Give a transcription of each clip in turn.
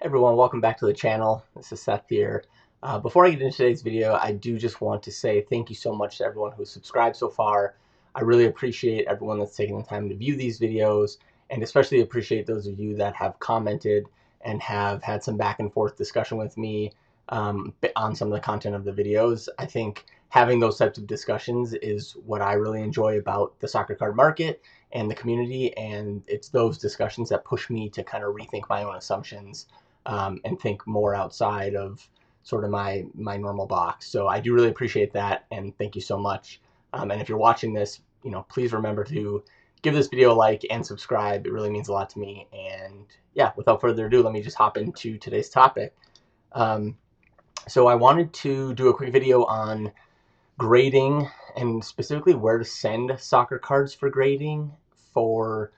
Hey everyone, welcome back to the channel. This is Seth here. Before I get into today's video, I do just want to say thank you so much to everyone who's subscribed so far. I really appreciate everyone that's taking the time to view these videos, and especially appreciate those of you that have commented and have had some back and forth discussion with me on some of the content of the videos. I think having those types of discussions is what I really enjoy about the soccer card market and the community, and it's those discussions that push me to kind of rethink my own assumptions and think more outside of sort of my normal box. So I do really appreciate that, and thank you so much. And if you're watching this, please remember to give this video a like and subscribe. It really means a lot to me. And yeah, without further ado, let me just hop into today's topic. So I wanted to do a quick video on grading and specifically where to send soccer cards for grading for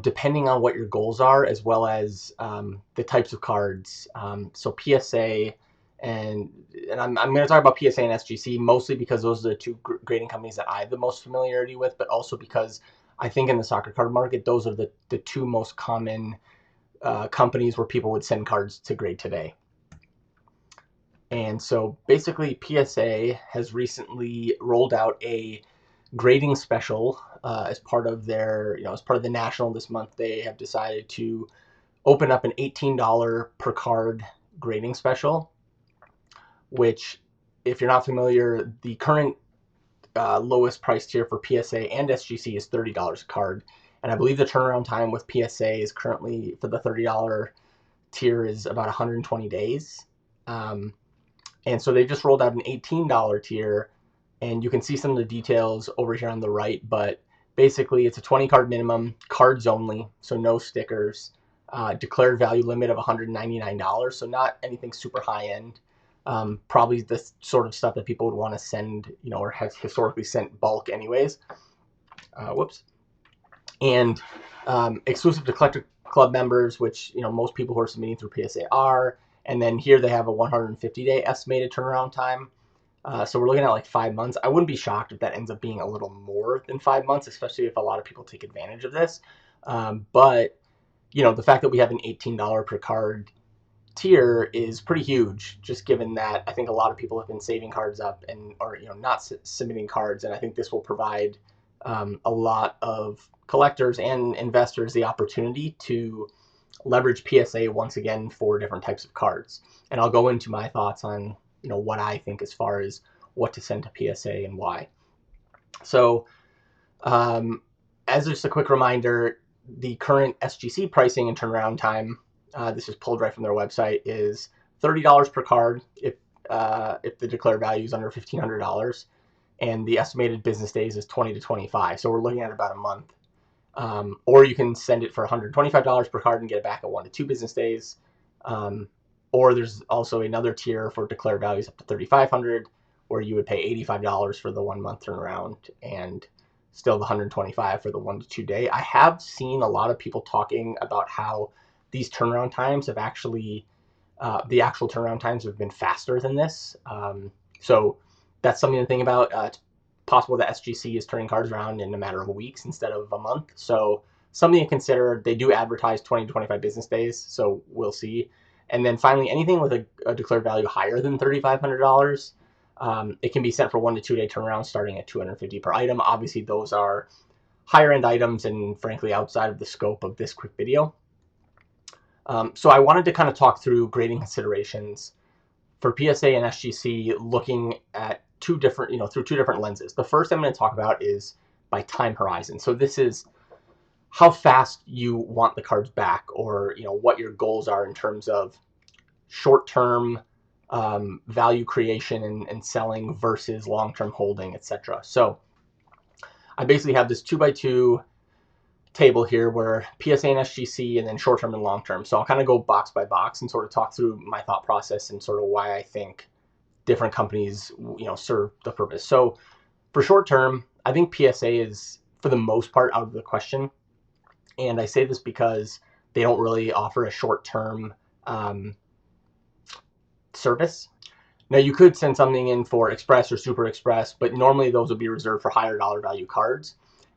depending on what your goals are, as well as the types of cards. So PSA and I'm going to talk about PSA and SGC mostly because those are the two grading companies that I have the most familiarity with, but also because I think in the soccer card market, those are the two most common companies where people would send cards to grade today. And so basically PSA has recently rolled out a grading special as part of their, as part of the national this month. They have decided to open up an $18 per card grading special, which, if you're not familiar, the current lowest price tier for PSA and SGC is $30 a card. And I believe the turnaround time with PSA is currently, for the $30 tier, is about 120 days. And so they just rolled out an $18 tier, and you can see some of the details over here on the right, but basically it's a 20 card minimum, cards only, so no stickers, declared value limit of $199, so not anything super high end. Probably the sort of stuff that people would want to send, or have historically sent bulk anyways. Whoops. And exclusive to Collector Club members, which most people who are submitting through PSA are. And then here they have a 150-day estimated turnaround time. So we're looking at like 5 months. I wouldn't be shocked if that ends up being a little more than 5 months, especially if a lot of people take advantage of this. But the fact that we have an $18 per card tier is pretty huge, just given that I think a lot of people have been saving cards up or not submitting cards, and I think this will provide a lot of collectors and investors the opportunity to leverage PSA once again for different types of cards. And I'll go into my thoughts on what I think as far as what to send to PSA and why. So as just a quick reminder, the current SGC pricing and turnaround time, this is pulled right from their website, is $30 per card if the declared value is under $1,500, and the estimated business days is 20 to 25. So we're looking at about a month. Or you can send it for $125 per card and get it back at 1 to 2 business days. Or there's also another tier for declared values up to $3,500, where you would pay $85 for the 1 month turnaround and still the $125 for the 1 to 2 day. I have seen a lot of people talking about how these turnaround times have actually, the actual turnaround times have been faster than this. So that's something to think about. It's possible that SGC is turning cards around in a matter of weeks instead of a month. So something to consider. They do advertise 20 to 25 business days, so we'll see. And then finally, anything with a declared value higher than $3,500, it can be sent for 1 to 2 day turnaround starting at $250 per item. Obviously, those are higher end items and frankly outside of the scope of this quick video. So I wanted to kind of talk through grading considerations for PSA and SGC, looking at through two different lenses. The first I'm going to talk about is by time horizon. So this is how fast you want the cards back, or what your goals are in terms of short-term value creation and selling versus long-term holding, etc. So I basically have this 2x2 table here where PSA and SGC, and then short-term and long-term. So I'll kind of go box by box and sort of talk through my thought process and sort of why I think different companies serve the purpose. So for short-term, I think PSA is for the most part out of the question. And I say this because they don't really offer a short-term service. Now, you could send something in for Express or Super Express, but normally those would be reserved for higher dollar value cards.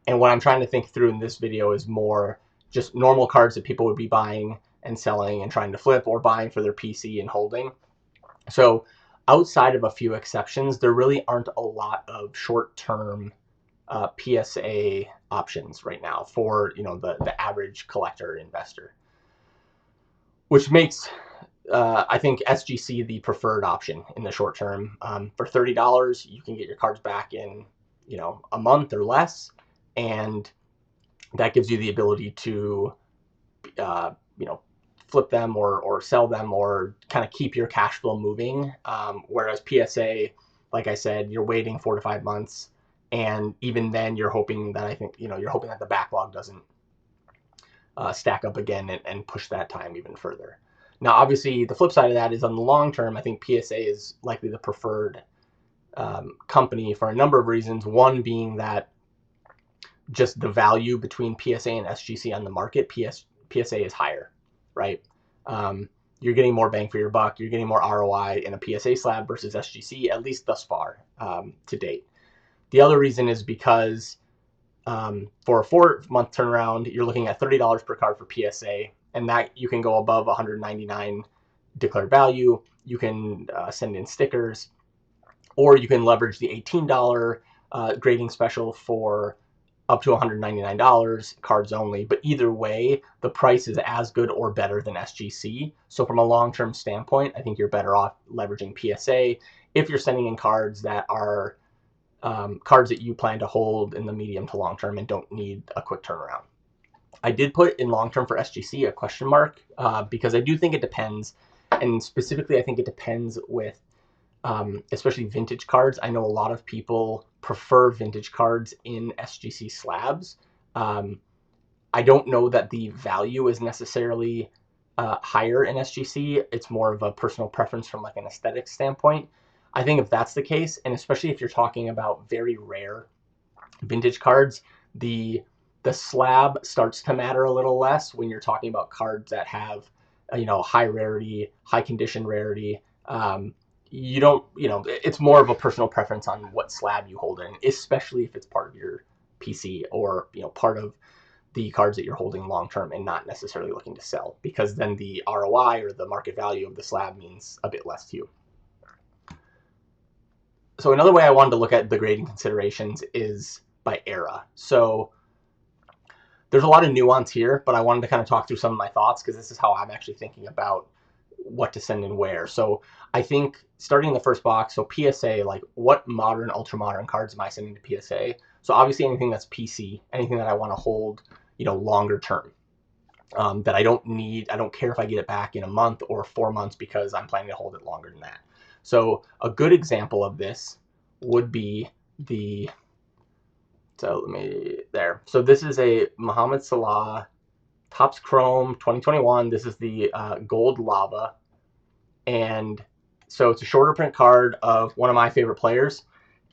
And what I'm trying to think through in this video is more just normal cards that people would be buying and selling and trying to flip, or buying for their PC and holding. So outside of a few exceptions, there really aren't a lot of short-term PSA options right now for the average collector investor, which makes I think SGC the preferred option in the short term. For $30, you can get your cards back in a month or less, and that gives you the ability to flip them or sell them, or kind of keep your cash flow moving. Whereas PSA, like I said, you're waiting 4 to 5 months, and even then you're hoping that you're hoping that the backlog doesn't stack up again and push that time even further. Now, obviously, the flip side of that is on the long term, I think PSA is likely the preferred company for a number of reasons. One being that just the value between PSA and SGC on the market, PSA is higher, right? You're getting more bang for your buck. You're getting more ROI in a PSA slab versus SGC, at least thus far to date. The other reason is because for a 4-month turnaround, you're looking at $30 per card for PSA, and that you can go above 199 declared value. You can send in stickers, or you can leverage the $18 grading special for up to $199, cards only. But either way, the price is as good or better than SGC. So from a long-term standpoint, I think you're better off leveraging PSA if you're sending in cards that are cards that you plan to hold in the medium to long term and don't need a quick turnaround. I did put in long term for SGC a question mark because I do think it depends, and specifically I think it depends with especially vintage cards. I know a lot of people prefer vintage cards in SGC slabs. I don't know that the value is necessarily higher in SGC. It's more of a personal preference from like an aesthetic standpoint. I think if that's the case, and especially if you're talking about very rare vintage cards, the slab starts to matter a little less when you're talking about cards that have high rarity, high condition rarity. You don't, it's more of a personal preference on what slab you hold in, especially if it's part of your PC or part of the cards that you're holding long term and not necessarily looking to sell, because then the ROI or the market value of the slab means a bit less to you. So another way I wanted to look at the grading considerations is by era. So there's a lot of nuance here, but I wanted to kind of talk through some of my thoughts because this is how I'm actually thinking about what to send and where. So I think starting in the first box, so PSA, like what modern, ultra modern cards am I sending to PSA? So obviously anything that's PC, anything that I want to hold, longer term, that I don't need. I don't care if I get it back in a month or 4 months because I'm planning to hold it longer than that. So a good example of this would be so this is a Mohamed Salah Topps Chrome 2021. This is the gold lava. And so it's a shorter print card of one of my favorite players.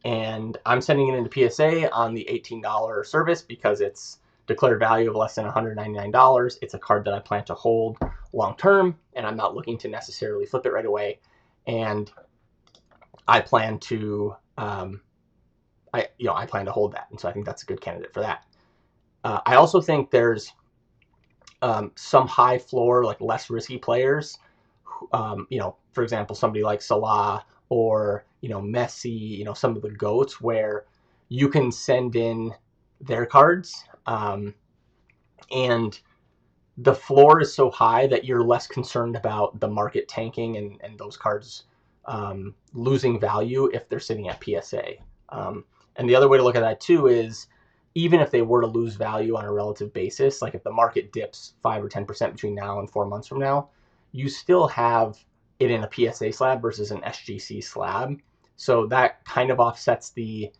And I'm sending it into PSA on the $18 service because it's declared value of less than $199. It's a card that I plan to hold long term, and I'm not looking to necessarily flip it right away. And I plan to I plan to hold that, and so I think that's a good candidate for that. I also think there's some high floor, like less risky players. For example, somebody like Salah or Messi, some of the GOATs, where you can send in their cards, and the floor is so high that you're less concerned about the market tanking and those cards losing value if they're sitting at PSA. And the other way to look at that too is, even if they were to lose value on a relative basis, like if the market dips 5 or 10% between now and 4 months from now, you still have it in a PSA slab versus an SGC slab. So that kind of offsets the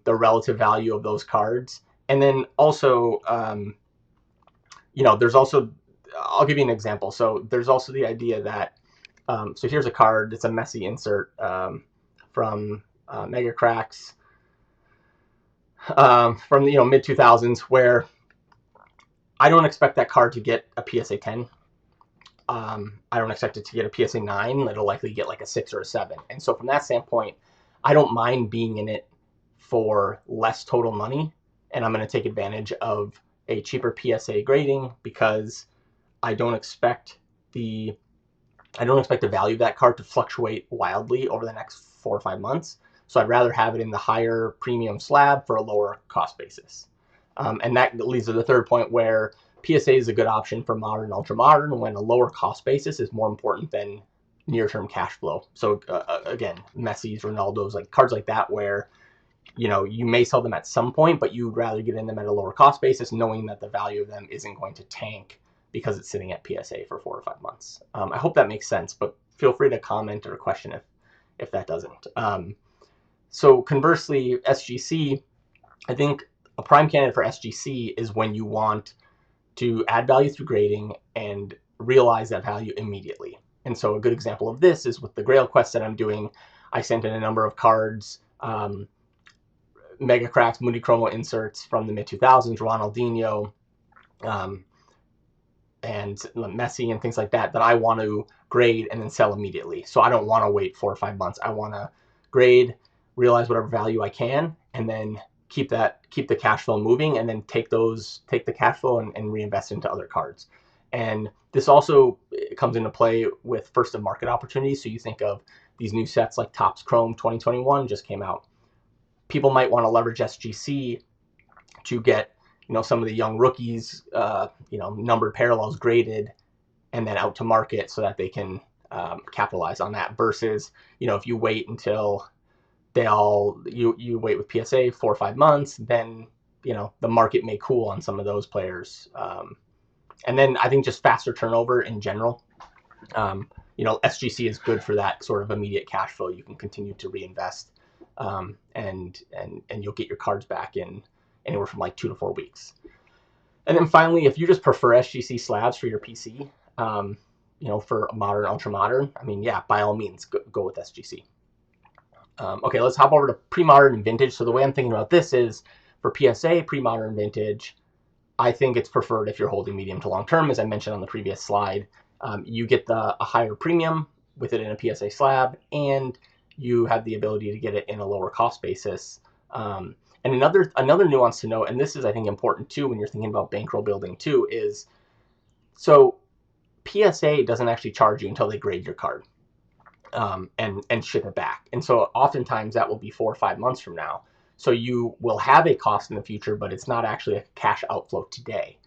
relative value of those cards. And then also, there's also, I'll give you an example. So there's also the idea that, so here's a card. It's a Messi insert from Mega Cracks from the mid 2000s, where I don't expect that card to get a PSA 10. I don't expect it to get a PSA 9. It'll likely get like a 6 or a 7. And so from that standpoint, I don't mind being in it for less total money, and I'm going to take advantage of a cheaper PSA grading because I don't expect the value of that card to fluctuate wildly over the next 4 or 5 months. So I'd rather have it in the higher premium slab for a lower cost basis. And that leads to the third point, where PSA is a good option for modern and ultra modern when a lower cost basis is more important than near-term cash flow. So again, Messi's, Ronaldo's, like cards like that, where you may sell them at some point, but you'd rather get in them at a lower cost basis, knowing that the value of them isn't going to tank because it's sitting at PSA for 4 or 5 months. I hope that makes sense, but feel free to comment or question if that doesn't. So conversely, SGC, I think a prime candidate for SGC is when you want to add value through grading and realize that value immediately. And so a good example of this is with the Grail Quest that I'm doing. I sent in a number of cards, Mega Cracks, Multichromo inserts from the mid-2000s, Ronaldinho, and Messi and things like that I want to grade and then sell immediately. So I don't want to wait 4 or 5 months. I want to grade, realize whatever value I can, and then keep the cash flow moving, and then take the cash flow and reinvest into other cards. And this also comes into play with first of market opportunities. So you think of these new sets like Topps Chrome 2021 just came out. People might want to leverage SGC to get some of the young rookies, numbered parallels graded, and then out to market so that they can capitalize on that. Versus, if you wait until you wait with PSA 4 or 5 months, then the market may cool on some of those players. And then I think just faster turnover in general. SGC is good for that sort of immediate cash flow. You can continue to reinvest, and you'll get your cards back in anywhere from like 2 to 4 weeks. And then finally, if you just prefer SGC slabs for your PC, for modern, ultra modern, yeah, by all means, go with SGC. Okay, let's hop over to pre-modern and vintage. So the way I'm thinking about this is, for PSA, pre-modern, vintage, I think it's preferred if you're holding medium to long term. As I mentioned on the previous slide, you get a higher premium with it in a PSA slab, and you have the ability to get it in a lower cost basis. And another nuance to note, and this is, I think, important too when you're thinking about bankroll building too, is so PSA doesn't actually charge you until they grade your card and ship it back. And so oftentimes that will be 4 or 5 months from now. So you will have a cost in the future, but it's not actually a cash outflow today.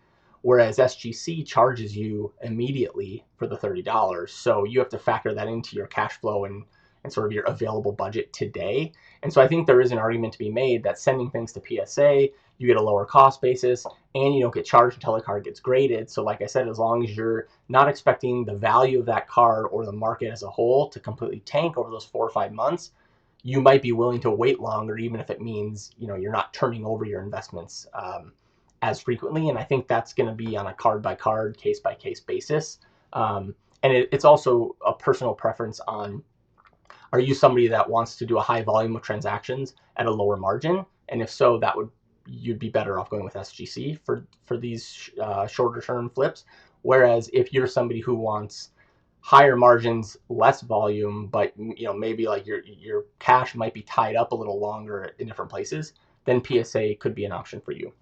Whereas SGC charges you immediately for the $30. So you have to factor that into your cash flow and sort of your available budget today. And so I think there is an argument to be made that sending things to PSA, you get a lower cost basis, and you don't get charged until the card gets graded. So like I said, as long as you're not expecting the value of that card or the market as a whole to completely tank over those 4 or 5 months, you might be willing to wait longer, even if it means you're not turning over your investments as frequently. And I think that's going to be on a card by card, case by case basis. And it's also a personal preference on, are you somebody that wants to do a high volume of transactions at a lower margin? And if so, you'd be better off going with SGC for these shorter term flips. Whereas if you're somebody who wants higher margins, less volume, but maybe like your cash might be tied up a little longer in different places, then PSA could be an option for you.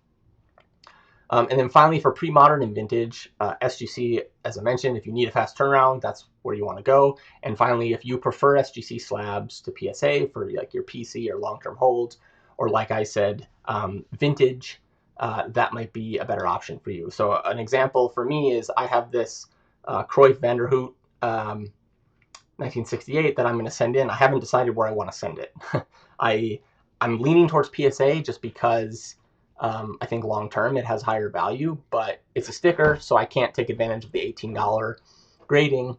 And then finally, for pre-modern and vintage, SGC, as I mentioned, if you need a fast turnaround, that's where you want to go. And finally, if you prefer SGC slabs to PSA for like your PC or long-term holds, or like I said, vintage, that might be a better option for you. So an example for me is I have this Cruyff Vanderhoot 1968 that I'm going to send in. I haven't decided where I want to send it. I'm leaning towards PSA just because I think long term it has higher value, but it's a sticker, so I can't take advantage of the $18 grading.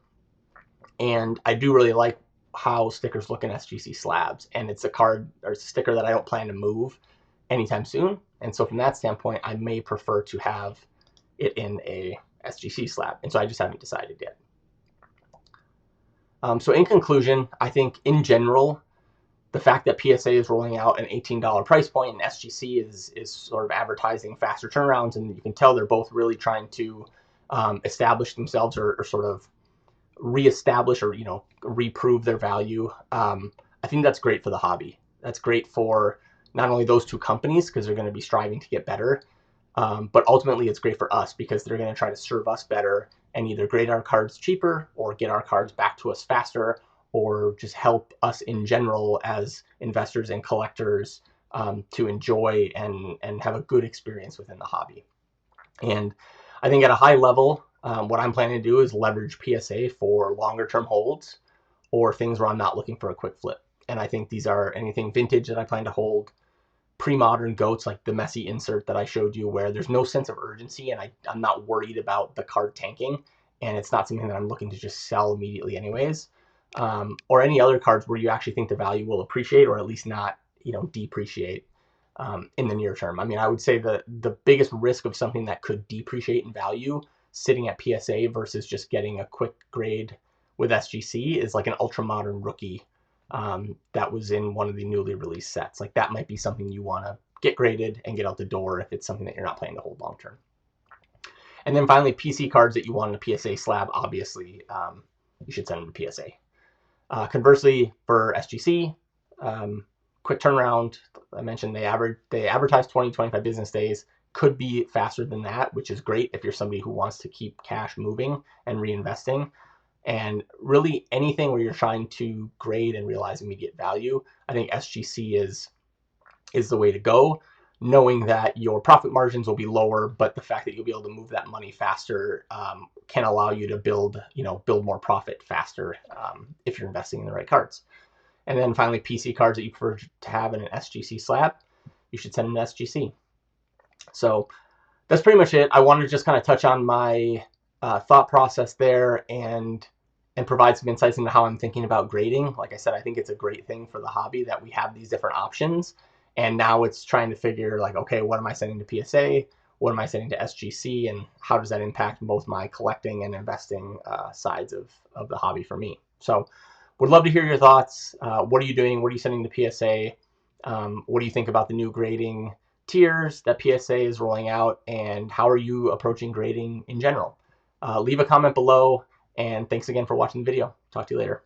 And I do really like how stickers look in SGC slabs, and it's a card or it's a sticker that I don't plan to move anytime soon. And so from that standpoint, I may prefer to have it in a SGC slab. And so I just haven't decided yet. So in conclusion, I think in general, the fact that PSA is rolling out an $18 price point and SGC is sort of advertising faster turnarounds, and you can tell they're both really trying to establish themselves or sort of reestablish or reprove their value. I think that's great for the hobby. That's great for not only those two companies because they're going to be striving to get better, But ultimately, it's great for us because they're going to try to serve us better and either grade our cards cheaper or get our cards back to us faster, or just help us in general as investors and collectors to enjoy and have a good experience within the hobby. And I think at a high level, what I'm planning to do is leverage PSA for longer term holds or things where I'm not looking for a quick flip. And I think these are anything vintage that I plan to hold, pre-modern goats like the Messi insert that I showed you, where there's no sense of urgency and I'm not worried about the card tanking, and it's not something that I'm looking to just sell immediately anyways. Or any other cards where you actually think the value will appreciate or at least not, depreciate in the near term. I mean, I would say the biggest risk of something that could depreciate in value sitting at PSA versus just getting a quick grade with SGC is like an ultra modern rookie that was in one of the newly released sets. Like that might be something you want to get graded and get out the door if it's something that you're not planning to hold long term. And then finally, PC cards that you want in a PSA slab, obviously, you should send them to PSA. Conversely, for SGC, quick turnaround. I mentioned they advertise 20-25 business days. Could be faster than that, which is great if you're somebody who wants to keep cash moving and reinvesting. And really anything where you're trying to grade and realize immediate value, I think SGC is the way to go, knowing that your profit margins will be lower, but the fact that you'll be able to move that money faster can allow you to build more profit faster if you're investing in the right cards. And then finally, PC cards that you prefer to have in an SGC slab, you should send an SGC. So that's pretty much it. I wanted to just kind of touch on my thought process there and provide some insights into how I'm thinking about grading. Like I said, I think it's a great thing for the hobby that we have these different options. And now it's trying to figure like, okay, what am I sending to PSA? What am I sending to SGC? And how does that impact both my collecting and investing sides of the hobby for me? So would love to hear your thoughts. What are you doing? What are you sending to PSA? What do you think about the new grading tiers that PSA is rolling out? And how are you approaching grading in general? Leave a comment below. And thanks again for watching the video. Talk to you later.